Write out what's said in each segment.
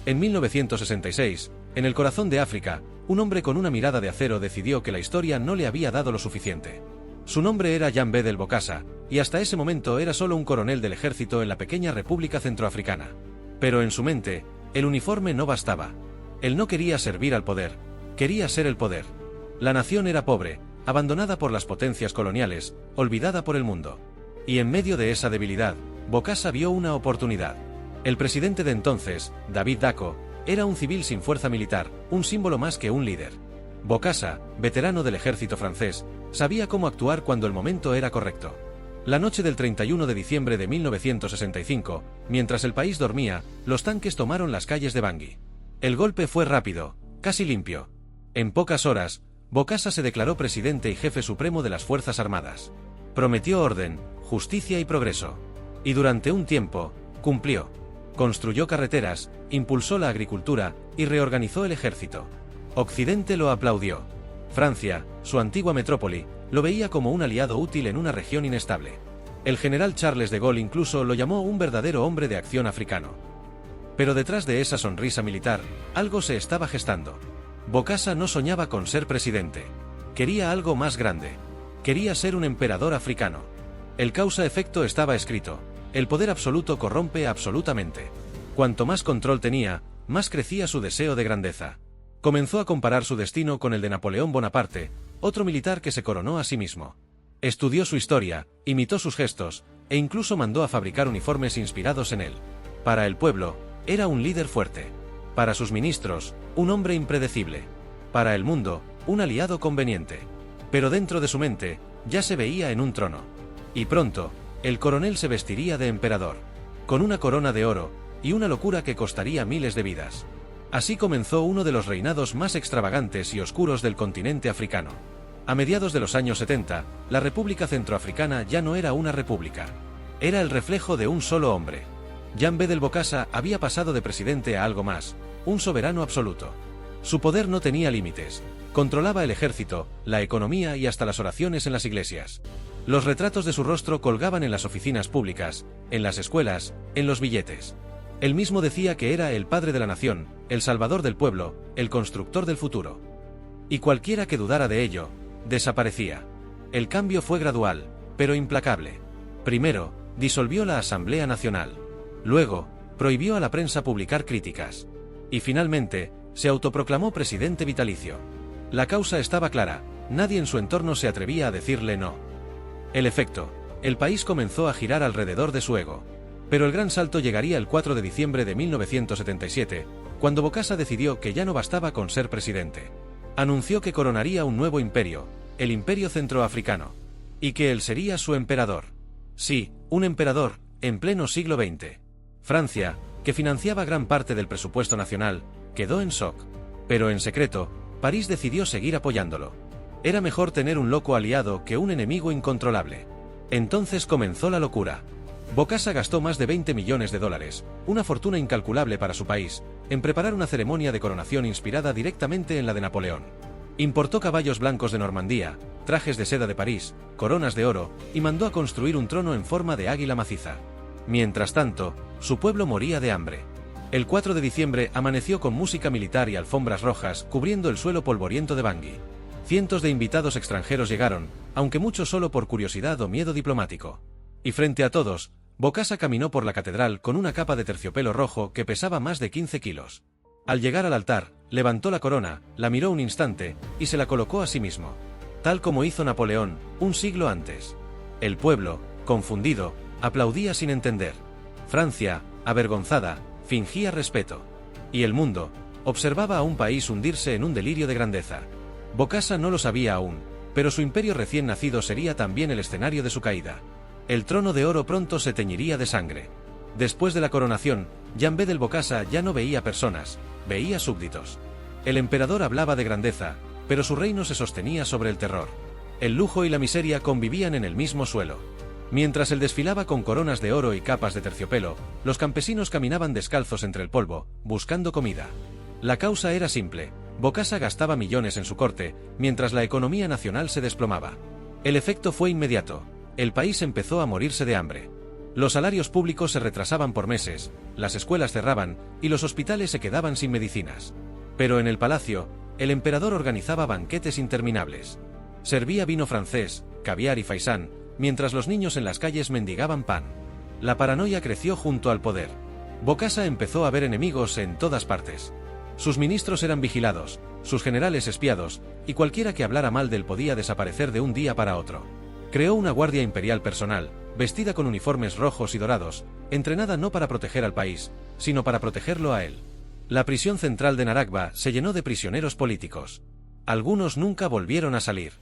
En 1966, en el corazón de África, un hombre con una mirada de acero decidió que la historia no le había dado lo suficiente. Su nombre era Jean Bedel Bokassa, y hasta ese momento era solo un coronel del ejército en la pequeña República Centroafricana. Pero en su mente, el uniforme no bastaba. Él no quería servir al poder, quería ser el poder. La nación era pobre, abandonada por las potencias coloniales, olvidada por el mundo. Y en medio de esa debilidad, Bokassa vio una oportunidad. El presidente de entonces, David Dacko, era un civil sin fuerza militar, un símbolo más que un líder. Bokassa, veterano del ejército francés, sabía cómo actuar cuando el momento era correcto. La noche del 31 de diciembre de 1965, mientras el país dormía, los tanques tomaron las calles de Bangui. El golpe fue rápido, casi limpio. En pocas horas, Bokassa se declaró presidente y jefe supremo de las Fuerzas Armadas. Prometió orden, justicia y progreso. Y durante un tiempo, cumplió. Construyó carreteras, impulsó la agricultura y reorganizó el ejército. Occidente lo aplaudió. Francia, su antigua metrópoli, lo veía como un aliado útil en una región inestable. El general Charles de Gaulle incluso lo llamó un verdadero hombre de acción africano. Pero detrás de esa sonrisa militar, algo se estaba gestando. Bokassa no soñaba con ser presidente. Quería algo más grande. Quería ser un emperador africano. El causa-efecto estaba escrito. El poder absoluto corrompe absolutamente. Cuanto más control tenía, más crecía su deseo de grandeza. Comenzó a comparar su destino con el de Napoleón Bonaparte, otro militar que se coronó a sí mismo. Estudió su historia, imitó sus gestos, e incluso mandó a fabricar uniformes inspirados en él. Para el pueblo, era un líder fuerte. Para sus ministros, un hombre impredecible. Para el mundo, un aliado conveniente. Pero dentro de su mente, ya se veía en un trono. Y pronto, el coronel se vestiría de emperador, con una corona de oro, y una locura que costaría miles de vidas. Así comenzó uno de los reinados más extravagantes y oscuros del continente africano. A mediados de los años 70, la República Centroafricana ya no era una república. Era el reflejo de un solo hombre. Jean Bedel Bokassa había pasado de presidente a algo más, un soberano absoluto. Su poder no tenía límites. Controlaba el ejército, la economía y hasta las oraciones en las iglesias. Los retratos de su rostro colgaban en las oficinas públicas, en las escuelas, en los billetes. Él mismo decía que era el padre de la nación, el salvador del pueblo, el constructor del futuro. Y cualquiera que dudara de ello, desaparecía. El cambio fue gradual, pero implacable. Primero, disolvió la Asamblea Nacional. Luego, prohibió a la prensa publicar críticas. Y finalmente, se autoproclamó presidente vitalicio. La causa estaba clara, nadie en su entorno se atrevía a decirle no. El efecto, el país comenzó a girar alrededor de su ego. Pero el gran salto llegaría el 4 de diciembre de 1977, cuando Bokassa decidió que ya no bastaba con ser presidente. Anunció que coronaría un nuevo imperio, el Imperio Centroafricano. Y que él sería su emperador. Sí, un emperador, en pleno siglo XX. Francia, que financiaba gran parte del presupuesto nacional, quedó en shock. Pero en secreto, París decidió seguir apoyándolo. Era mejor tener un loco aliado que un enemigo incontrolable. Entonces comenzó la locura. Bokassa gastó más de 20 millones de dólares, una fortuna incalculable para su país, en preparar una ceremonia de coronación inspirada directamente en la de Napoleón. Importó caballos blancos de Normandía, trajes de seda de París, coronas de oro, y mandó a construir un trono en forma de águila maciza. Mientras tanto, su pueblo moría de hambre. El 4 de diciembre amaneció con música militar y alfombras rojas cubriendo el suelo polvoriento de Bangui. Cientos de invitados extranjeros llegaron, aunque muchos solo por curiosidad o miedo diplomático. Y frente a todos, Bokassa caminó por la catedral con una capa de terciopelo rojo que pesaba más de 15 kilos. Al llegar al altar, levantó la corona, la miró un instante, y se la colocó a sí mismo. Tal como hizo Napoleón, un siglo antes. El pueblo, confundido, aplaudía sin entender. Francia, avergonzada, fingía respeto. Y el mundo, observaba a un país hundirse en un delirio de grandeza. Bokassa no lo sabía aún, pero su imperio recién nacido sería también el escenario de su caída. El trono de oro pronto se teñiría de sangre. Después de la coronación, Jean Bedel Bokassa ya no veía personas, veía súbditos. El emperador hablaba de grandeza, pero su reino se sostenía sobre el terror. El lujo y la miseria convivían en el mismo suelo. Mientras él desfilaba con coronas de oro y capas de terciopelo, los campesinos caminaban descalzos entre el polvo, buscando comida. La causa era simple: Bokassa gastaba millones en su corte, mientras la economía nacional se desplomaba. El efecto fue inmediato. El país empezó a morirse de hambre. Los salarios públicos se retrasaban por meses, las escuelas cerraban y los hospitales se quedaban sin medicinas. Pero en el palacio, el emperador organizaba banquetes interminables. Servía vino francés, caviar y faisán, mientras los niños en las calles mendigaban pan. La paranoia creció junto al poder. Bokassa empezó a ver enemigos en todas partes. Sus ministros eran vigilados, sus generales espiados, y cualquiera que hablara mal de él podía desaparecer de un día para otro. Creó una guardia imperial personal, vestida con uniformes rojos y dorados, entrenada no para proteger al país, sino para protegerlo a él. La prisión central de Narakba se llenó de prisioneros políticos. Algunos nunca volvieron a salir.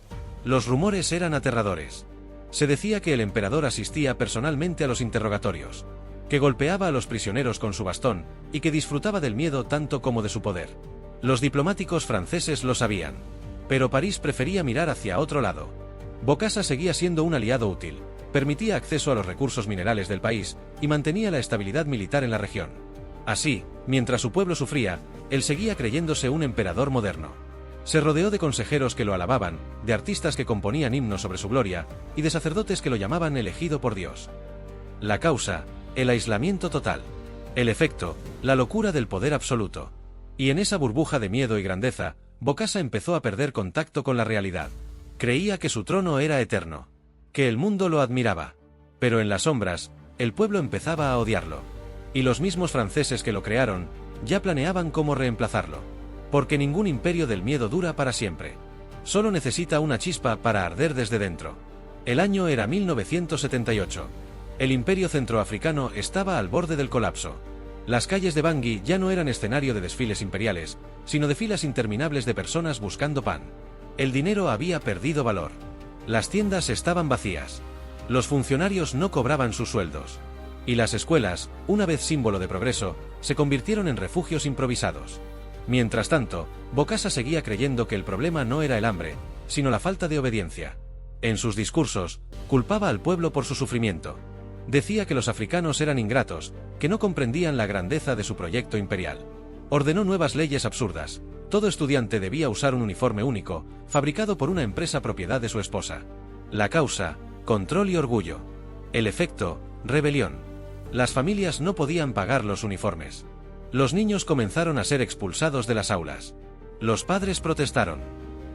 Los rumores eran aterradores. Se decía que el emperador asistía personalmente a los interrogatorios, que golpeaba a los prisioneros con su bastón, y que disfrutaba del miedo tanto como de su poder. Los diplomáticos franceses lo sabían. Pero París prefería mirar hacia otro lado. Bokassa seguía siendo un aliado útil, permitía acceso a los recursos minerales del país, y mantenía la estabilidad militar en la región. Así, mientras su pueblo sufría, él seguía creyéndose un emperador moderno. Se rodeó de consejeros que lo alababan, de artistas que componían himnos sobre su gloria, y de sacerdotes que lo llamaban elegido por Dios. La causa: el aislamiento total. El efecto: la locura del poder absoluto. Y en esa burbuja de miedo y grandeza, Bokassa empezó a perder contacto con la realidad. Creía que su trono era eterno, que el mundo lo admiraba. Pero en las sombras, el pueblo empezaba a odiarlo. Y los mismos franceses que lo crearon, ya planeaban cómo reemplazarlo. Porque ningún imperio del miedo dura para siempre. Solo necesita una chispa para arder desde dentro. El año era 1978. El imperio centroafricano estaba al borde del colapso. Las calles de Bangui ya no eran escenario de desfiles imperiales, sino de filas interminables de personas buscando pan. El dinero había perdido valor. Las tiendas estaban vacías. Los funcionarios no cobraban sus sueldos. Y las escuelas, una vez símbolo de progreso, se convirtieron en refugios improvisados. Mientras tanto, Bokassa seguía creyendo que el problema no era el hambre, sino la falta de obediencia. En sus discursos, culpaba al pueblo por su sufrimiento. Decía que los africanos eran ingratos, que no comprendían la grandeza de su proyecto imperial. Ordenó nuevas leyes absurdas. Todo estudiante debía usar un uniforme único, fabricado por una empresa propiedad de su esposa. La causa: control y orgullo. El efecto: rebelión. Las familias no podían pagar los uniformes. Los niños comenzaron a ser expulsados de las aulas. Los padres protestaron.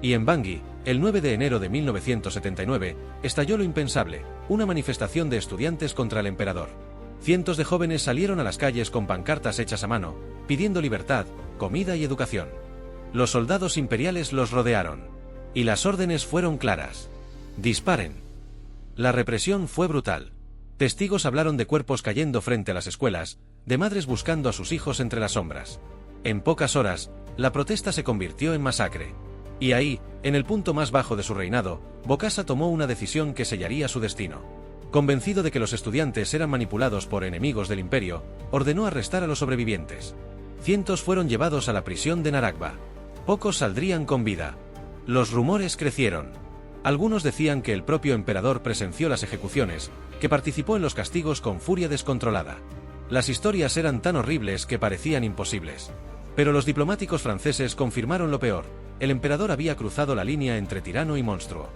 Y en Bangui, el 9 de enero de 1979, estalló lo impensable, una manifestación de estudiantes contra el emperador. Cientos de jóvenes salieron a las calles con pancartas hechas a mano, pidiendo libertad, comida y educación. Los soldados imperiales los rodearon. Y las órdenes fueron claras: disparen. La represión fue brutal. Testigos hablaron de cuerpos cayendo frente a las escuelas, de madres buscando a sus hijos entre las sombras. En pocas horas, la protesta se convirtió en masacre. Y ahí, en el punto más bajo de su reinado, Bokassa tomó una decisión que sellaría su destino. Convencido de que los estudiantes eran manipulados por enemigos del imperio, ordenó arrestar a los sobrevivientes. Cientos fueron llevados a la prisión de Narakba. Pocos saldrían con vida. Los rumores crecieron. Algunos decían que el propio emperador presenció las ejecuciones, que participó en los castigos con furia descontrolada. Las historias eran tan horribles que parecían imposibles. Pero los diplomáticos franceses confirmaron lo peor: el emperador había cruzado la línea entre tirano y monstruo.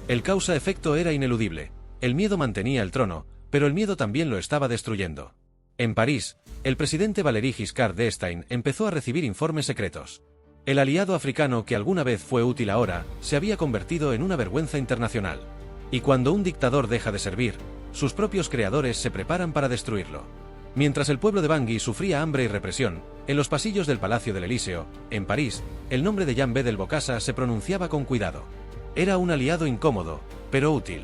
El causa-efecto era ineludible. El miedo mantenía el trono, pero el miedo también lo estaba destruyendo. En París, el presidente Valéry Giscard d'Estaing empezó a recibir informes secretos. El aliado africano que alguna vez fue útil ahora, se había convertido en una vergüenza internacional. Y cuando un dictador deja de servir, sus propios creadores se preparan para destruirlo. Mientras el pueblo de Bangui sufría hambre y represión, en los pasillos del Palacio del Elíseo, en París, el nombre de Jean Bedel Bokassa se pronunciaba con cuidado. Era un aliado incómodo, pero útil.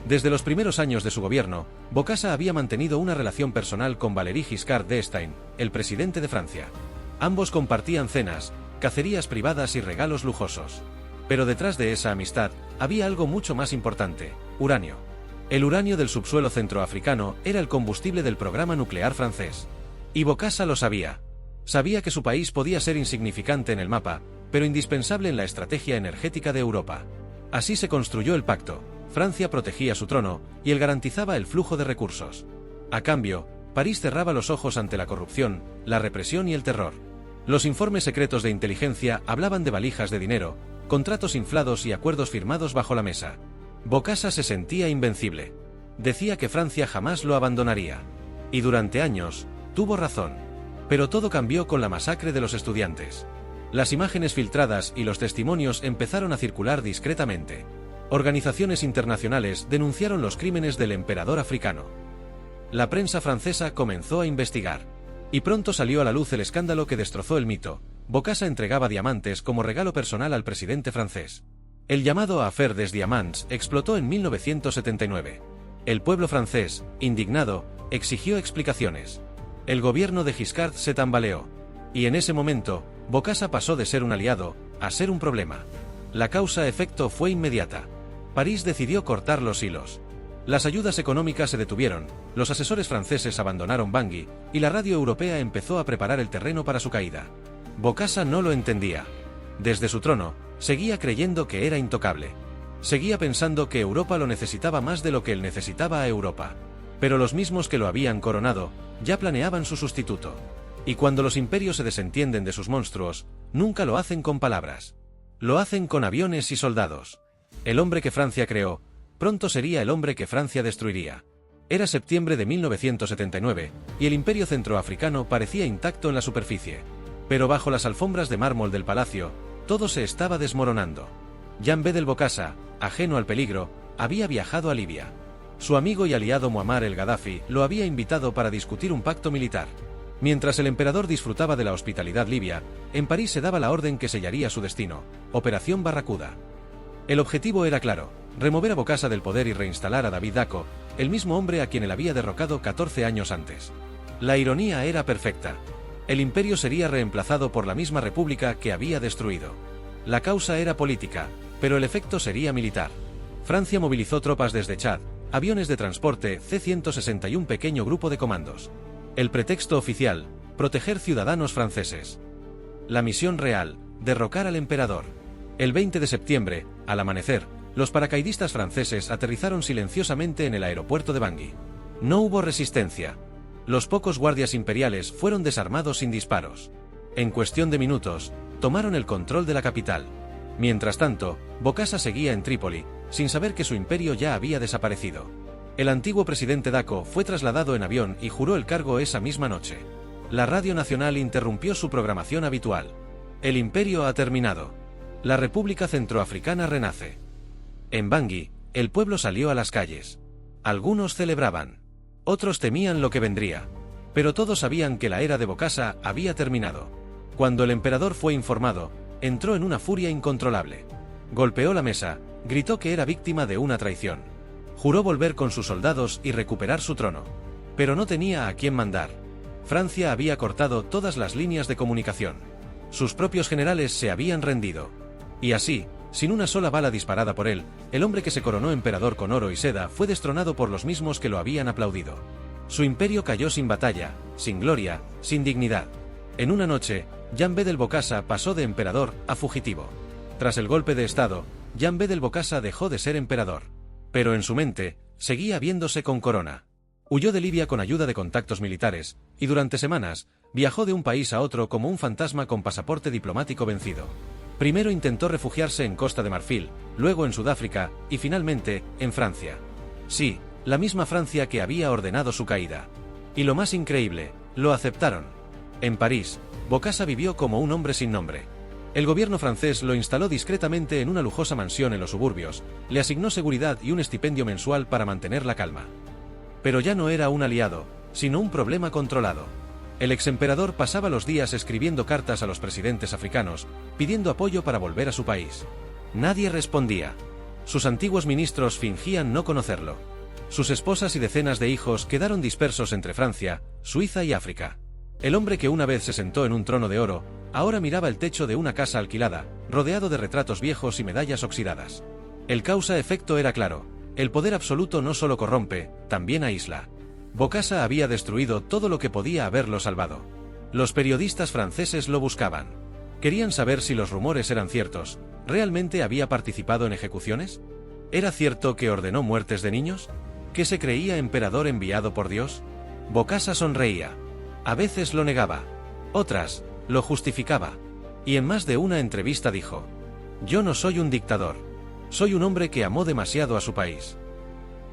Desde los primeros años de su gobierno, Bokassa había mantenido una relación personal con Valéry Giscard d'Estaing, el presidente de Francia. Ambos compartían cenas, cacerías privadas y regalos lujosos. Pero detrás de esa amistad, había algo mucho más importante: uranio. El uranio del subsuelo centroafricano era el combustible del programa nuclear francés. Y Bokassa lo sabía. Sabía que su país podía ser insignificante en el mapa, pero indispensable en la estrategia energética de Europa. Así se construyó el pacto. Francia protegía su trono, y él garantizaba el flujo de recursos. A cambio, París cerraba los ojos ante la corrupción, la represión y el terror. Los informes secretos de inteligencia hablaban de valijas de dinero, contratos inflados y acuerdos firmados bajo la mesa. Bokassa se sentía invencible. Decía que Francia jamás lo abandonaría. Y durante años, tuvo razón. Pero todo cambió con la masacre de los estudiantes. Las imágenes filtradas y los testimonios empezaron a circular discretamente. Organizaciones internacionales denunciaron los crímenes del emperador africano. La prensa francesa comenzó a investigar. Y pronto salió a la luz el escándalo que destrozó el mito. Bokassa entregaba diamantes como regalo personal al presidente francés. El llamado Affaire des Diamants explotó en 1979. El pueblo francés, indignado, exigió explicaciones. El gobierno de Giscard se tambaleó. Y en ese momento, Bokassa pasó de ser un aliado a ser un problema. La causa-efecto fue inmediata. París decidió cortar los hilos. Las ayudas económicas se detuvieron, los asesores franceses abandonaron Bangui, y la radio europea empezó a preparar el terreno para su caída. Bokassa no lo entendía. Desde su trono, seguía creyendo que era intocable. Seguía pensando que Europa lo necesitaba más de lo que él necesitaba a Europa. Pero los mismos que lo habían coronado, ya planeaban su sustituto. Y cuando los imperios se desentienden de sus monstruos, nunca lo hacen con palabras. Lo hacen con aviones y soldados. El hombre que Francia creó, pronto sería el hombre que Francia destruiría. Era septiembre de 1979, y el imperio centroafricano parecía intacto en la superficie. Pero bajo las alfombras de mármol del palacio, todo se estaba desmoronando. Jean Bedel Bokassa, ajeno al peligro, había viajado a Libia. Su amigo y aliado Muammar el-Gaddafi lo había invitado para discutir un pacto militar. Mientras el emperador disfrutaba de la hospitalidad libia, en París se daba la orden que sellaría su destino: Operación Barracuda. El objetivo era claro: remover a Bokassa del poder y reinstalar a David Dacko, el mismo hombre a quien él había derrocado 14 años antes. La ironía era perfecta. El imperio sería reemplazado por la misma república que había destruido. La causa era política, pero el efecto sería militar. Francia movilizó tropas desde Chad, aviones de transporte C-160 y un pequeño grupo de comandos. El pretexto oficial: proteger ciudadanos franceses. La misión real: derrocar al emperador. El 20 de septiembre, al amanecer, los paracaidistas franceses aterrizaron silenciosamente en el aeropuerto de Bangui. No hubo resistencia. Los pocos guardias imperiales fueron desarmados sin disparos. En cuestión de minutos, tomaron el control de la capital. Mientras tanto, Bokassa seguía en Trípoli, sin saber que su imperio ya había desaparecido. El antiguo presidente Dacko fue trasladado en avión y juró el cargo esa misma noche. La Radio Nacional interrumpió su programación habitual. El imperio ha terminado. La República Centroafricana renace. En Bangui, el pueblo salió a las calles. Algunos celebraban. Otros temían lo que vendría. Pero todos sabían que la era de Bokassa había terminado. Cuando el emperador fue informado, entró en una furia incontrolable. Golpeó la mesa, gritó que era víctima de una traición. Juró volver con sus soldados y recuperar su trono. Pero no tenía a quién mandar. Francia había cortado todas las líneas de comunicación. Sus propios generales se habían rendido. Y así, sin una sola bala disparada por él, el hombre que se coronó emperador con oro y seda fue destronado por los mismos que lo habían aplaudido. Su imperio cayó sin batalla, sin gloria, sin dignidad. En una noche, Jean Bedel Bokassa pasó de emperador a fugitivo. Tras el golpe de estado, Jean Bedel Bokassa dejó de ser emperador. Pero en su mente, seguía viéndose con corona. Huyó de Libia con ayuda de contactos militares, y durante semanas, viajó de un país a otro como un fantasma con pasaporte diplomático vencido. Primero intentó refugiarse en Costa de Marfil, luego en Sudáfrica, y finalmente, en Francia. Sí, la misma Francia que había ordenado su caída. Y lo más increíble, lo aceptaron. En París, Bokassa vivió como un hombre sin nombre. El gobierno francés lo instaló discretamente en una lujosa mansión en los suburbios, le asignó seguridad y un estipendio mensual para mantener la calma. Pero ya no era un aliado, sino un problema controlado. El exemperador pasaba los días escribiendo cartas a los presidentes africanos, pidiendo apoyo para volver a su país. Nadie respondía. Sus antiguos ministros fingían no conocerlo. Sus esposas y decenas de hijos quedaron dispersos entre Francia, Suiza y África. El hombre que una vez se sentó en un trono de oro, ahora miraba el techo de una casa alquilada, rodeado de retratos viejos y medallas oxidadas. El causa-efecto era claro: el poder absoluto no solo corrompe, también aísla. Bokassa había destruido todo lo que podía haberlo salvado. Los periodistas franceses lo buscaban. Querían saber si los rumores eran ciertos. ¿Realmente había participado en ejecuciones? ¿Era cierto que ordenó muertes de niños? ¿Que se creía emperador enviado por Dios? Bokassa sonreía. A veces lo negaba. Otras, lo justificaba. Y en más de una entrevista dijo: «Yo no soy un dictador. Soy un hombre que amó demasiado a su país».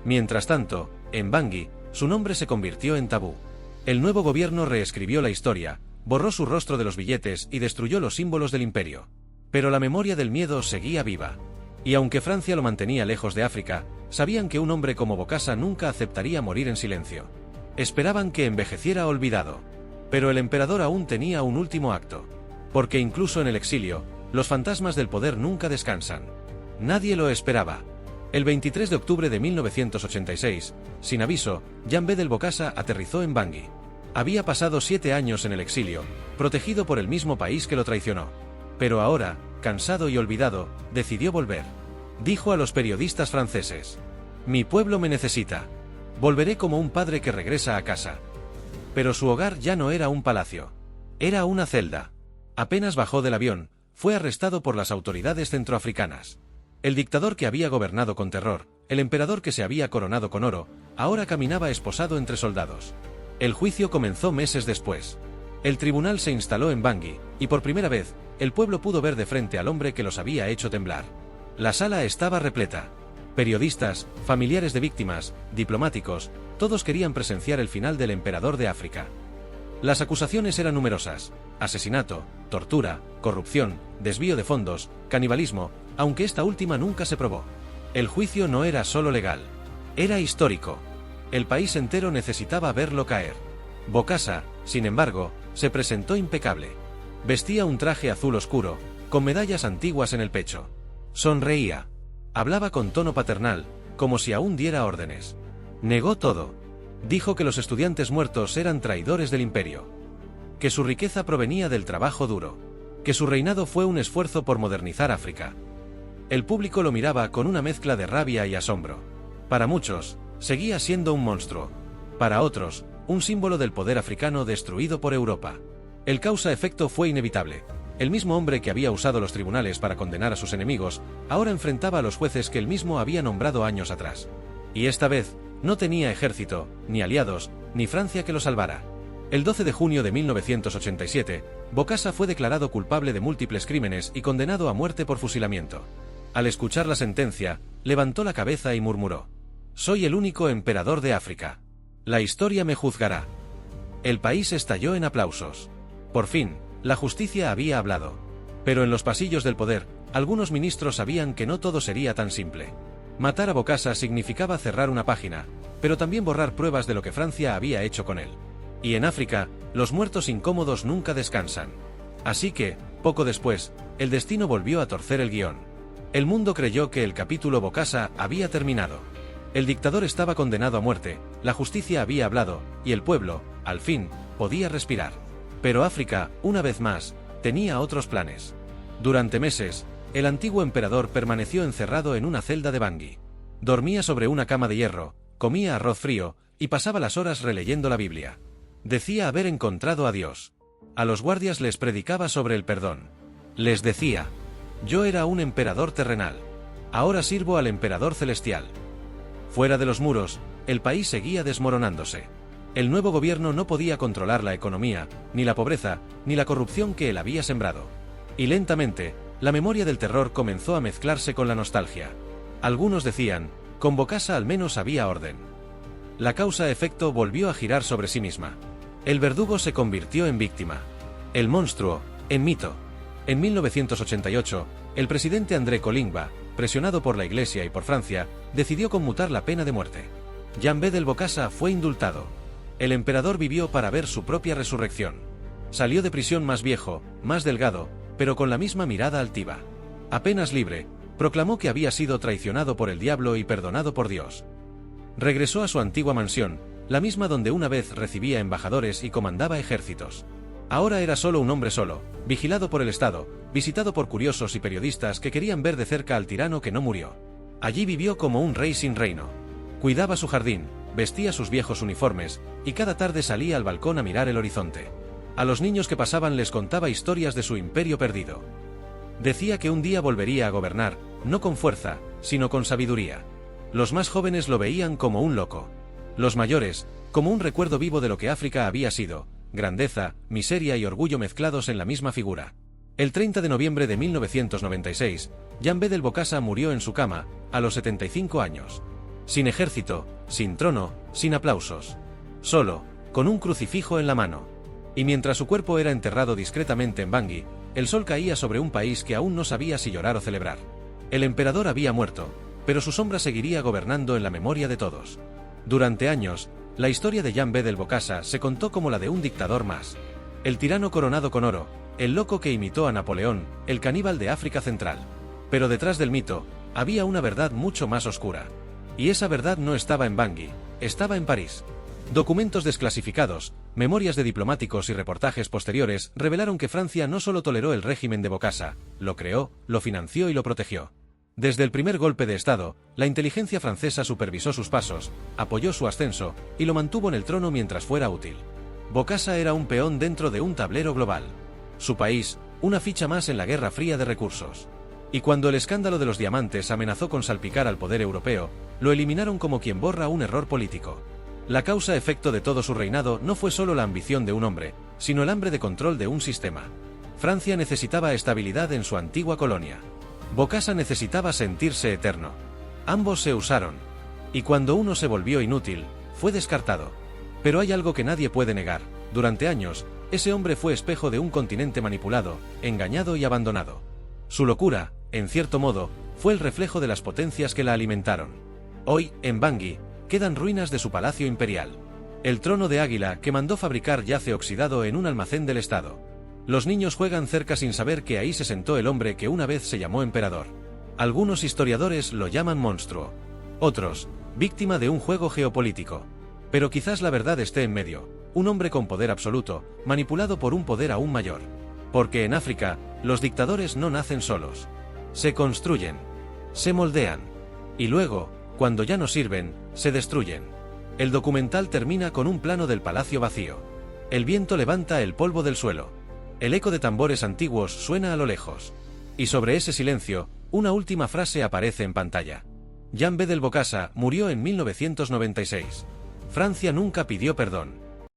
Mientras tanto, En Bangui, su nombre se convirtió en tabú. El nuevo gobierno reescribió la historia, borró su rostro de los billetes y destruyó los símbolos del imperio. Pero la memoria del miedo seguía viva. Y aunque Francia lo mantenía lejos de África, sabían que un hombre como Bokassa nunca aceptaría morir en silencio. Esperaban que envejeciera olvidado. Pero el emperador aún tenía un último acto. Porque incluso en el exilio, los fantasmas del poder nunca descansan. Nadie lo esperaba. El 23 de octubre de 1986, sin aviso, Jean Bedel Bokassa aterrizó en Bangui. Había pasado 7 años en el exilio, protegido por el mismo país que lo traicionó. Pero ahora, cansado y olvidado, decidió volver. Dijo a los periodistas franceses: «Mi pueblo me necesita. Volveré como un padre que regresa a casa». Pero su hogar ya no era un palacio. Era una celda. Apenas bajó del avión, fue arrestado por las autoridades centroafricanas. El dictador que había gobernado con terror, el emperador que se había coronado con oro, ahora caminaba esposado entre soldados. El juicio comenzó meses después. El tribunal se instaló en Bangui, y por primera vez, el pueblo pudo ver de frente al hombre que los había hecho temblar. La sala estaba repleta. Periodistas, familiares de víctimas, diplomáticos, todos querían presenciar el final del emperador de África. Las acusaciones eran numerosas: asesinato, tortura, corrupción, desvío de fondos, canibalismo, aunque esta última nunca se probó. El juicio no era solo legal, era histórico. El país entero necesitaba verlo caer. Bokassa, sin embargo, se presentó impecable. Vestía un traje azul oscuro, con medallas antiguas en el pecho. Sonreía. Hablaba con tono paternal, como si aún diera órdenes. Negó todo. Dijo que los estudiantes muertos eran traidores del imperio. Que su riqueza provenía del trabajo duro. Que su reinado fue un esfuerzo por modernizar África. El público lo miraba con una mezcla de rabia y asombro. Para muchos, seguía siendo un monstruo. Para otros, un símbolo del poder africano destruido por Europa. El causa-efecto fue inevitable. El mismo hombre que había usado los tribunales para condenar a sus enemigos, ahora enfrentaba a los jueces que él mismo había nombrado años atrás. Y esta vez, no tenía ejército, ni aliados, ni Francia que lo salvara. El 12 de junio de 1987, Bokassa fue declarado culpable de múltiples crímenes y condenado a muerte por fusilamiento. Al escuchar la sentencia, levantó la cabeza y murmuró: «Soy el único emperador de África. La historia me juzgará». El país estalló en aplausos. Por fin, la justicia había hablado. Pero en los pasillos del poder, algunos ministros sabían que no todo sería tan simple. Matar a Bokassa significaba cerrar una página, pero también borrar pruebas de lo que Francia había hecho con él. Y en África, los muertos incómodos nunca descansan. Así que, poco después, el destino volvió a torcer el guión. El mundo creyó que el capítulo Bokassa había terminado. El dictador estaba condenado a muerte, la justicia había hablado, y el pueblo, al fin, podía respirar. Pero África, una vez más, tenía otros planes. Durante meses, el antiguo emperador permaneció encerrado en una celda de Bangui. Dormía sobre una cama de hierro, comía arroz frío, y pasaba las horas releyendo la Biblia. Decía haber encontrado a Dios. A los guardias les predicaba sobre el perdón. Les decía: «Yo era un emperador terrenal. Ahora sirvo al emperador celestial». Fuera de los muros, el país seguía desmoronándose. El nuevo gobierno no podía controlar la economía, ni la pobreza, ni la corrupción que él había sembrado. Y lentamente, la memoria del terror comenzó a mezclarse con la nostalgia. Algunos decían: con Bokassa al menos había orden. La causa-efecto volvió a girar sobre sí misma. El verdugo se convirtió en víctima. El monstruo, en mito. En 1988, el presidente André Kolingba, presionado por la Iglesia y por Francia, decidió conmutar la pena de muerte. Jean Bedel Bokassa fue indultado. El emperador vivió para ver su propia resurrección. Salió de prisión más viejo, más delgado, pero con la misma mirada altiva. Apenas libre, proclamó que había sido traicionado por el diablo y perdonado por Dios. Regresó a su antigua mansión, la misma donde una vez recibía embajadores y comandaba ejércitos. Ahora era solo un hombre solo, vigilado por el Estado, visitado por curiosos y periodistas que querían ver de cerca al tirano que no murió. Allí vivió como un rey sin reino. Cuidaba su jardín, vestía sus viejos uniformes, y cada tarde salía al balcón a mirar el horizonte. A los niños que pasaban les contaba historias de su imperio perdido. Decía que un día volvería a gobernar, no con fuerza, sino con sabiduría. Los más jóvenes lo veían como un loco. Los mayores, como un recuerdo vivo de lo que África había sido: grandeza, miseria y orgullo mezclados en la misma figura. El 30 de noviembre de 1996, Jean Bedel Bokassa murió en su cama, a los 75 años. sin ejército, sin trono, sin aplausos. Solo, con un crucifijo en la mano. Y mientras su cuerpo era enterrado discretamente en Bangui, el sol caía sobre un país que aún no sabía si llorar o celebrar. El emperador había muerto, pero su sombra seguiría gobernando en la memoria de todos. Durante años, la historia de Jan Bedel Bokassa se contó como la de un dictador más. El tirano coronado con oro, el loco que imitó a Napoleón, el caníbal de África Central. Pero detrás del mito, había una verdad mucho más oscura. Y esa verdad no estaba en Bangui, estaba en París. Documentos desclasificados, memorias de diplomáticos y reportajes posteriores revelaron que Francia no solo toleró el régimen de Bokassa, lo creó, lo financió y lo protegió. Desde el primer golpe de Estado, la inteligencia francesa supervisó sus pasos, apoyó su ascenso y lo mantuvo en el trono mientras fuera útil. Bokassa era un peón dentro de un tablero global. Su país, una ficha más en la Guerra Fría de recursos. Y cuando el escándalo de los diamantes amenazó con salpicar al poder europeo, lo eliminaron como quien borra un error político. La causa-efecto de todo su reinado no fue solo la ambición de un hombre, sino el hambre de control de un sistema. Francia necesitaba estabilidad en su antigua colonia. Bokassa necesitaba sentirse eterno. Ambos se usaron. Y cuando uno se volvió inútil, fue descartado. Pero hay algo que nadie puede negar. Durante años, ese hombre fue espejo de un continente manipulado, engañado y abandonado. Su locura, en cierto modo, fue el reflejo de las potencias que la alimentaron. Hoy, en Bangui, quedan ruinas de su palacio imperial. El trono de águila que mandó fabricar yace oxidado en un almacén del Estado. Los niños juegan cerca sin saber que ahí se sentó el hombre que una vez se llamó emperador. Algunos historiadores lo llaman monstruo. Otros, víctima de un juego geopolítico. Pero quizás la verdad esté en medio, un hombre con poder absoluto, manipulado por un poder aún mayor. Porque en África, los dictadores no nacen solos. Se construyen. Se moldean. Y luego, cuando ya no sirven, se destruyen. El documental termina con un plano del palacio vacío. El viento levanta el polvo del suelo. El eco de tambores antiguos suena a lo lejos. Y sobre ese silencio, una última frase aparece en pantalla. Jan Bedel Bokassa murió en 1996. Francia nunca pidió perdón.